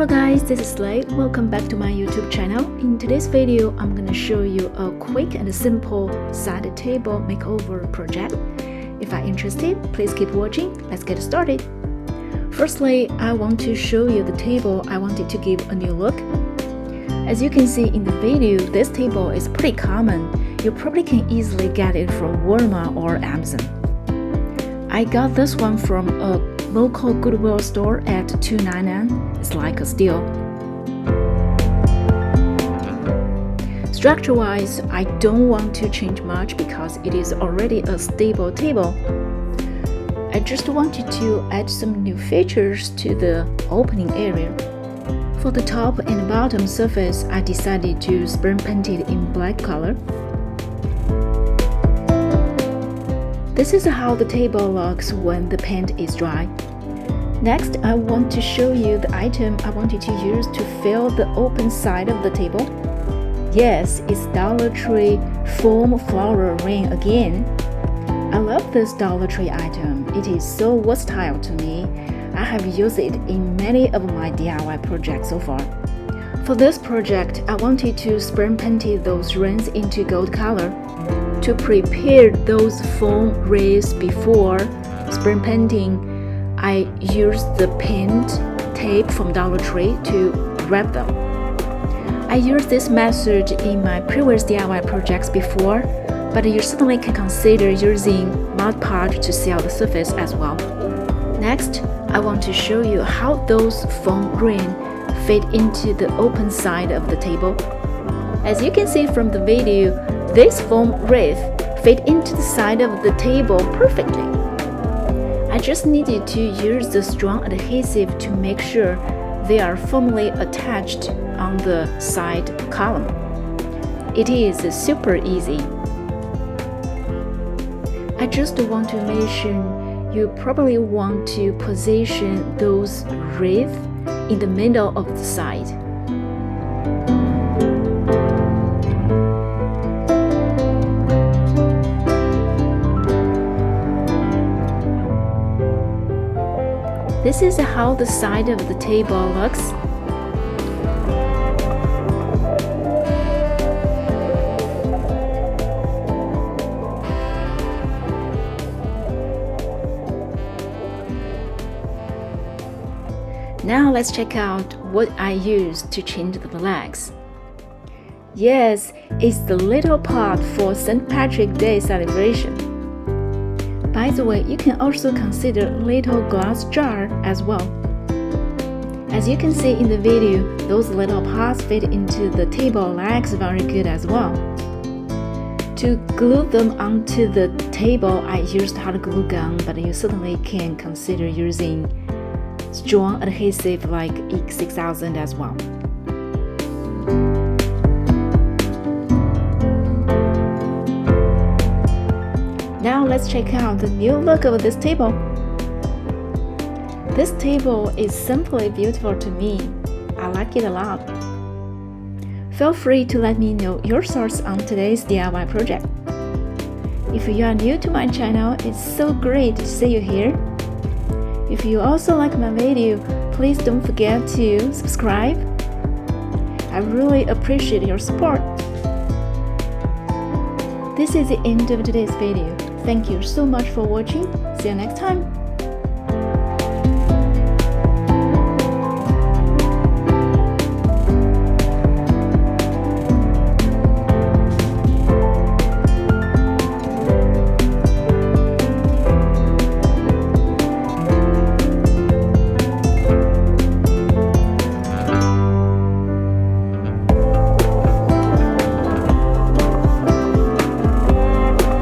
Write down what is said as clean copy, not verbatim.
Hello guys, this is Slade. Welcome back to my YouTube channel. In today's video, I'm gonna show you a quick and simple side table makeover project. If you're interested, please keep watching. Let's get started. Firstly, I want to show you the table I wanted to give a new look. As you can see in the video, this table is pretty common. You probably can easily get it from Walmart or Amazon. I got this one from a local Goodwill store at $2.99. It's like a steal. Structure-wise, I don't want to change much because it is already a stable table. I just wanted to add some new features to the opening area. For the top and bottom surface, I decided to spray paint it in black color. This is how the table looks when the paint is dry. Next, I want to show you the item I wanted to use to fill the open side of the table. Yes, it's Dollar Tree foam flower ring again. I love this Dollar Tree item. It is so versatile to me. I have used it in many of my DIY projects so far. For this project, I wanted to spray paint those rings into gold color. To prepare those foam wreaths before spray painting, I used the paint tape from Dollar Tree to wrap them. I used this method in my previous DIY projects before, but you certainly can consider using Mod Podge to seal the surface as well. Next, I want to show you how those foam rings fit into the open side of the table. As you can see from the video, this foam wreath fit into the side of the table perfectly. I just needed to use the strong adhesive to make sure they are firmly attached on the side column. It is super easy. I just want to mention you probably want to position those wreaths in the middle of the side. This is how the side of the table looks. Now let's check out what I used to change the legs. Yes, it's the little pot for St. Patrick's Day celebration. By the way, you can also consider little glass jar as well. As you can see in the video, those little pots fit into the table legs very good as well. To glue them onto the table, I used hot glue gun, but you certainly can consider using strong adhesive like X6000 as well. Now let's check out the new look of this table. This table is simply beautiful to me. I like it a lot. Feel free to let me know your thoughts on today's DIY project. If you are new to my channel, it's so great to see you here. If you also like my video, please don't forget to subscribe. I really appreciate your support. This is the end of today's video. Thank you so much for watching. See you next time.